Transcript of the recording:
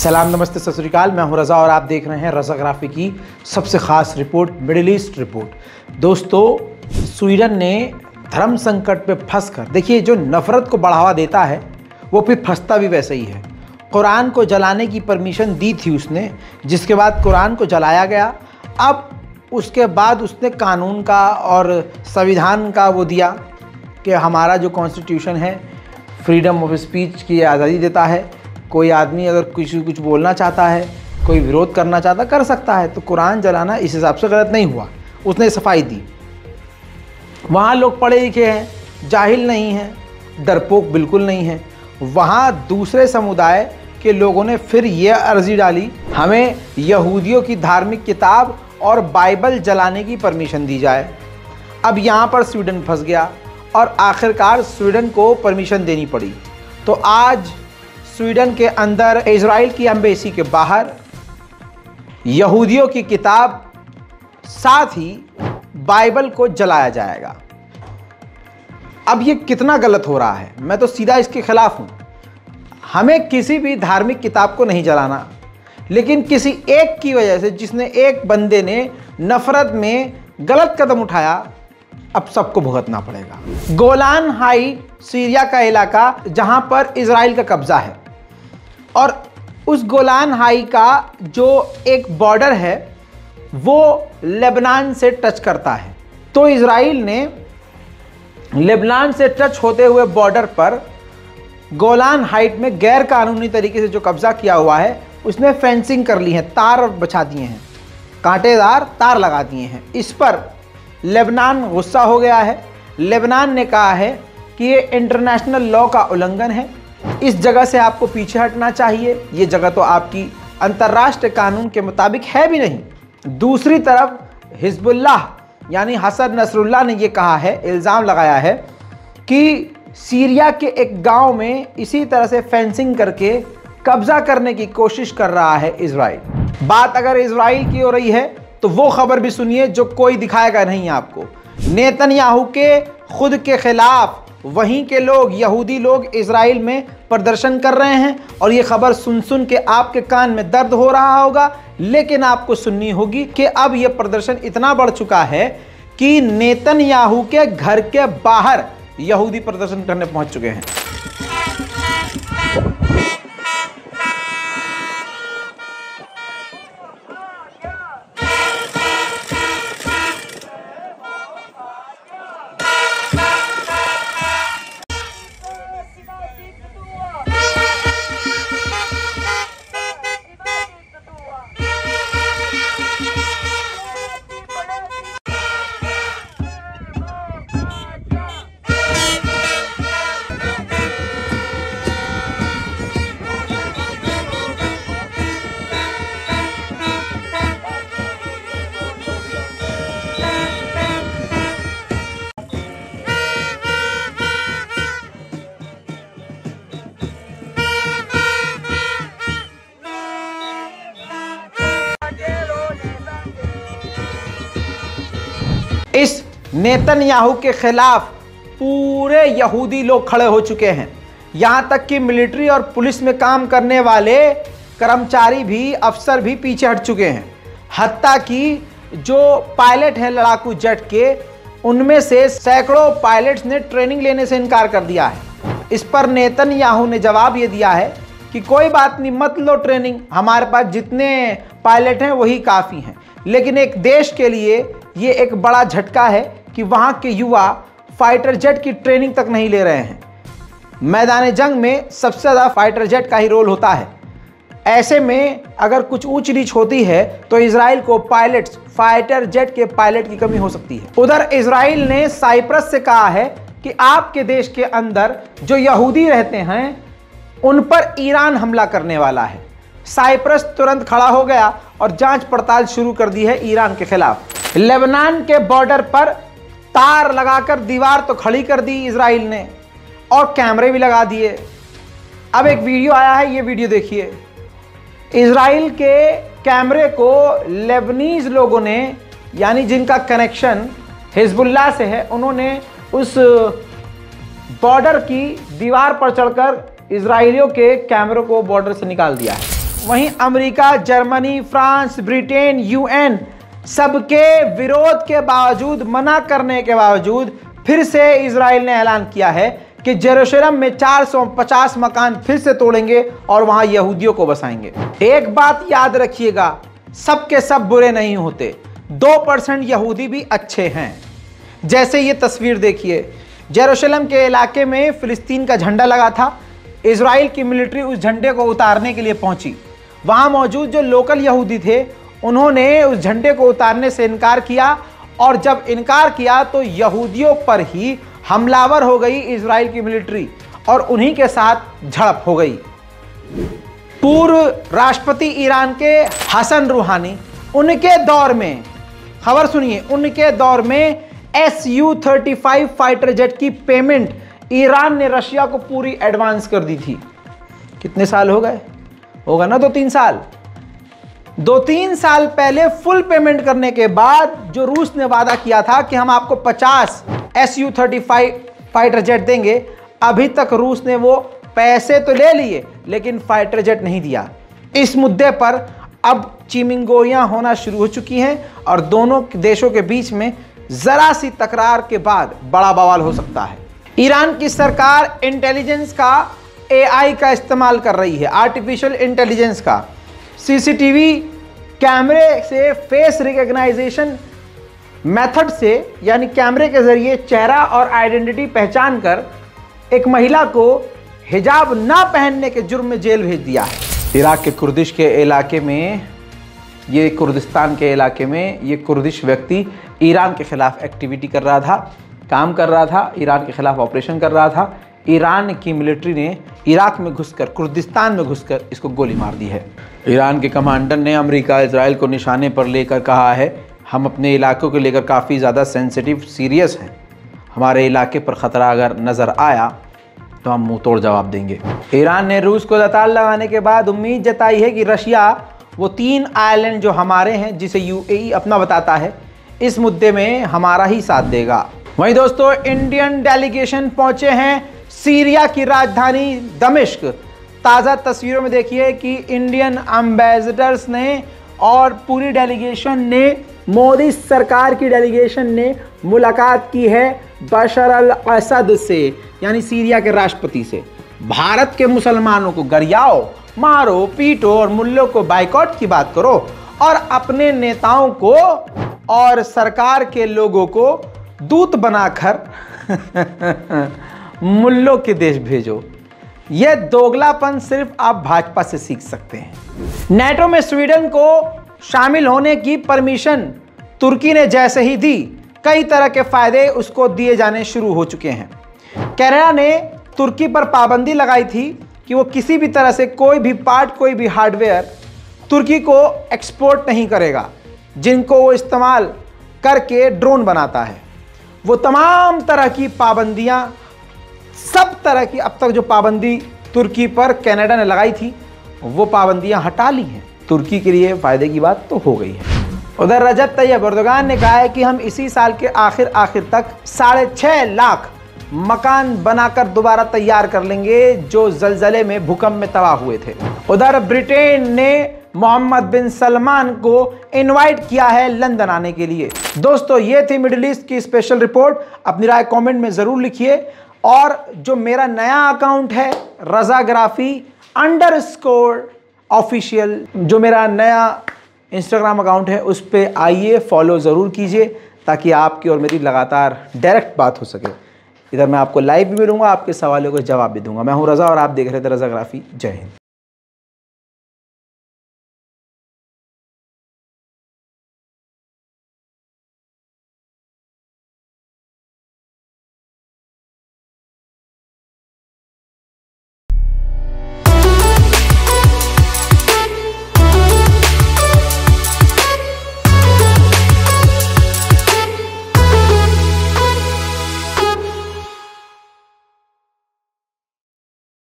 सलाम, नमस्ते, सत श्री अकाल। मैं हूं रज़ा और आप देख रहे हैं रज़ाग्राफी की सबसे ख़ास रिपोर्ट, मिडिल ईस्ट रिपोर्ट। दोस्तों, स्वीडन ने धर्म संकट पे फंसकर, देखिए, जो नफ़रत को बढ़ावा देता है वो फिर फंसता भी वैसे ही है। कुरान को जलाने की परमिशन दी थी उसने, जिसके बाद कुरान को जलाया गया। अब उसके बाद उसने कानून का और संविधान का वो दिया कि हमारा जो कॉन्स्टिट्यूशन है फ्रीडम ऑफ स्पीच की आज़ादी देता है। कोई आदमी अगर किसी कुछ बोलना चाहता है, कोई विरोध करना चाहता, कर सकता है। तो कुरान जलाना इस हिसाब से गलत नहीं हुआ, उसने सफाई दी। वहाँ लोग पढ़े लिखे हैं, जाहिल नहीं हैं, डरपोक बिल्कुल नहीं हैं। वहाँ दूसरे समुदाय के लोगों ने फिर ये अर्जी डाली, हमें यहूदियों की धार्मिक किताब और बाइबल जलाने की परमिशन दी जाए। अब यहाँ पर स्वीडन फंस गया और आखिरकार स्वीडन को परमिशन देनी पड़ी। तो आज स्वीडन के अंदर इजराइल की एम्बेसी के बाहर यहूदियों की किताब, साथ ही बाइबल को जलाया जाएगा। अब ये कितना गलत हो रहा है, मैं तो सीधा इसके खिलाफ हूँ। हमें किसी भी धार्मिक किताब को नहीं जलाना, लेकिन किसी एक की वजह से, जिसने एक बंदे ने नफरत में गलत कदम उठाया, अब सबको भुगतना पड़ेगा। गोलान हाइट सीरिया का इलाका जहां पर इजराइल का कब्जा है, और उस गोलान हाई का जो एक बॉर्डर है वो लेबनान से टच करता है। तो इजराइल ने लेबनान से टच होते हुए बॉर्डर पर गोलान हाइट में गैर कानूनी तरीके से जो कब्जा किया हुआ है, उसमें फेंसिंग कर ली है, तार बिछा दिए हैं, कांटेदार तार लगा दिए हैं। इस पर लेबनान गुस्सा हो गया है। लेबनान ने कहा है कि ये इंटरनेशनल लॉ का उल्लंघन है, इस जगह से आपको पीछे हटना चाहिए। ये जगह तो आपकी अंतर्राष्ट्रीय कानून के मुताबिक है भी नहीं। दूसरी तरफ हिजबुल्लाह यानी हसन नसरुल्लाह ने ये कहा है, इल्ज़ाम लगाया है कि सीरिया के एक गांव में इसी तरह से फेंसिंग करके कब्जा करने की कोशिश कर रहा है इजराइल। बात अगर इजराइल की हो रही है तो वो खबर भी सुनिए जो कोई दिखाएगा नहीं आपको। नेतन्याहू के खुद के खिलाफ वहीं के लोग, यहूदी लोग इजराइल में प्रदर्शन कर रहे हैं, और ये खबर सुन के आपके कान में दर्द हो रहा होगा, लेकिन आपको सुननी होगी कि अब ये प्रदर्शन इतना बढ़ चुका है कि नेतन्याहू के घर के बाहर यहूदी प्रदर्शन करने पहुंच चुके हैं। इस नेतन्याहू के खिलाफ पूरे यहूदी लोग खड़े हो चुके हैं। यहां तक कि मिलिट्री और पुलिस में काम करने वाले कर्मचारी भी, अफसर भी पीछे हट चुके हैं। हत्ता कि जो पायलट हैं लड़ाकू जेट के, उनमें से सैकड़ों पायलट्स ने ट्रेनिंग लेने से इनकार कर दिया है। इस पर नेतन्याहू ने जवाब ये दिया है कि कोई बात नहीं, मत लो ट्रेनिंग, हमारे पास जितने पायलट हैं वही काफ़ी हैं। लेकिन एक देश के लिए ये एक बड़ा झटका है कि वहाँ के युवा फाइटर जेट की ट्रेनिंग तक नहीं ले रहे हैं। मैदान जंग में सबसे ज़्यादा फाइटर जेट का ही रोल होता है। ऐसे में अगर कुछ ऊंच नीच होती है तो इजराइल को पायलट्स, फाइटर जेट के पायलट की कमी हो सकती है। उधर इजराइल ने साइप्रस से कहा है कि आपके देश के अंदर जो यहूदी रहते हैं उन पर ईरान हमला करने वाला है। साइप्रस तुरंत खड़ा हो गया और जांच पड़ताल शुरू कर दी है ईरान के खिलाफ। लेबनान के बॉर्डर पर तार लगाकर दीवार तो खड़ी कर दी इजराइल ने, और कैमरे भी लगा दिए। अब एक वीडियो आया है, ये वीडियो देखिए। इजराइल के कैमरे को लेबनीज लोगों ने, यानी जिनका कनेक्शन हिजबुल्लाह से है, उन्होंने उस बॉर्डर की दीवार पर चढ़कर इजरायलियों के कैमरों को बॉर्डर से निकाल दिया है। वहीं America, Germany, France, Britain, UN सबके विरोध के बावजूद, मना करने के बावजूद फिर से इजराइल ने ऐलान किया है कि जेरूशलेम में 450 मकान फिर से तोड़ेंगे और वहां यहूदियों को बसाएंगे। एक बात याद रखिएगा, सबके सब बुरे नहीं होते, 2% यहूदी भी अच्छे हैं। जैसे ये तस्वीर देखिए, जेरूशलेम के इलाके में फिलिस्तीन का झंडा लगा था। इजराइल की मिलिट्री उस झंडे को उतारने के लिए पहुंची। वहां मौजूद जो लोकल यहूदी थे उन्होंने उस झंडे को उतारने से इनकार किया, और जब इनकार किया तो यहूदियों पर ही हमलावर हो गई इजराइल की मिलिट्री और उन्हीं के साथ झड़प हो गई। पूर्व राष्ट्रपति ईरान के हसन रूहानी, उनके दौर में, खबर सुनिए, उनके दौर में Su-35 फाइटर जेट की पेमेंट ईरान ने रशिया को पूरी एडवांस कर दी थी। कितने साल हो गए? होगा ना 2-3 साल। 2-3 साल पहले फुल पेमेंट करने के बाद जो रूस ने वादा किया था कि हम आपको 50 Su-35 फाइटर जेट देंगे, अभी तक रूस ने वो पैसे तो ले लिए लेकिन फाइटर जेट नहीं दिया। इस मुद्दे पर अब चिमिंगोइयां होना शुरू हो चुकी हैं और दोनों देशों के बीच में जरा सी तकरार के बाद बड़ा बवाल हो सकता है। ईरान की सरकार इंटेलिजेंस का, AI का इस्तेमाल कर रही है, आर्टिफिशियल इंटेलिजेंस का। सीसीटीवी कैमरे से, फेस रिकॉग्नाइजेशन मेथड से, यानी कैमरे के जरिए चेहरा और आइडेंटिटी पहचान कर एक महिला को हिजाब ना पहनने के जुर्म में जेल भेज दिया है। इराक के कुर्दिश के इलाके में, ये कुर्दिस्तान के इलाके में, ये कुर्दिश व्यक्ति ईरान के खिलाफ एक्टिविटी कर रहा था, काम कर रहा था, ईरान के खिलाफ ऑपरेशन कर रहा था। ईरान की मिलिट्री ने इराक में घुसकर, कुर्दिस्तान में घुसकर इसको गोली मार दी है। ईरान के कमांडर ने अमेरिका, इजराइल को निशाने पर लेकर कहा है, हम अपने इलाकों को लेकर काफ़ी ज़्यादा सेंसिटिव, सीरियस हैं। हमारे इलाके पर ख़तरा अगर नज़र आया तो हम मुंह तोड़ जवाब देंगे। ईरान ने रूस को लताड़ लगाने के बाद उम्मीद जताई है कि रशिया वो 3 आइलैंड जो हमारे हैं, जिसे UAE अपना बताता है, इस मुद्दे में हमारा ही साथ देगा। वहीं दोस्तों, इंडियन डेलीगेशन पहुंचे हैं सीरिया की राजधानी दमिश्क। ताज़ा तस्वीरों में देखिए कि इंडियन एम्बेसडर्स ने और पूरी डेलीगेशन ने, मोदी सरकार की डेलीगेशन ने मुलाकात की है बशर अल असद से, यानी सीरिया के राष्ट्रपति से। भारत के मुसलमानों को गरियाओ, मारो, पीटो और मुल्लों को बाइकॉट की बात करो और अपने नेताओं को और सरकार के लोगों को दूत बनाकर मुल्लों के देश भेजो। यह दोगलापन सिर्फ आप भाजपा से सीख सकते हैं। नेटो में स्वीडन को शामिल होने की परमिशन तुर्की ने जैसे ही दी, कई तरह के फायदे उसको दिए जाने शुरू हो चुके हैं। कनाडा ने तुर्की पर पाबंदी लगाई थी कि वो किसी भी तरह से कोई भी पार्ट, कोई भी हार्डवेयर तुर्की को एक्सपोर्ट नहीं करेगा, जिनको वो इस्तेमाल करके ड्रोन बनाता है। वो तमाम तरह की पाबंदियां, सब तरह की अब तक जो पाबंदी तुर्की पर कनाडा ने लगाई थी, वो पाबंदियां हटा ली हैं। तुर्की के लिए फ़ायदे की बात तो हो गई है। उधर रजब तैयब एर्दोगान ने कहा है कि हम इसी साल के आखिर तक 6.5 लाख मकान बनाकर दोबारा तैयार कर लेंगे जो ज़लज़ले में, भूकंप में तबाह हुए थे। उधर ब्रिटेन ने मोहम्मद बिन सलमान को इनवाइट किया है लंदन आने के लिए। दोस्तों, ये थी मिडिल ईस्ट की स्पेशल रिपोर्ट। अपनी राय कमेंट में ज़रूर लिखिए और जो मेरा नया अकाउंट है रज़ाग्राफी_ऑफिशियल, जो मेरा नया इंस्टाग्राम अकाउंट है, उस पर आइए, फॉलो ज़रूर कीजिए ताकि आपकी और मेरी लगातार डायरेक्ट बात हो सके। इधर मैं आपको लाइव भी मिलूंगा, आपके सवालों को जवाब भी दूंगा। मैं हूं रज़ा और आप देख रहे थे रज़ाग्राफी। जय हिंद।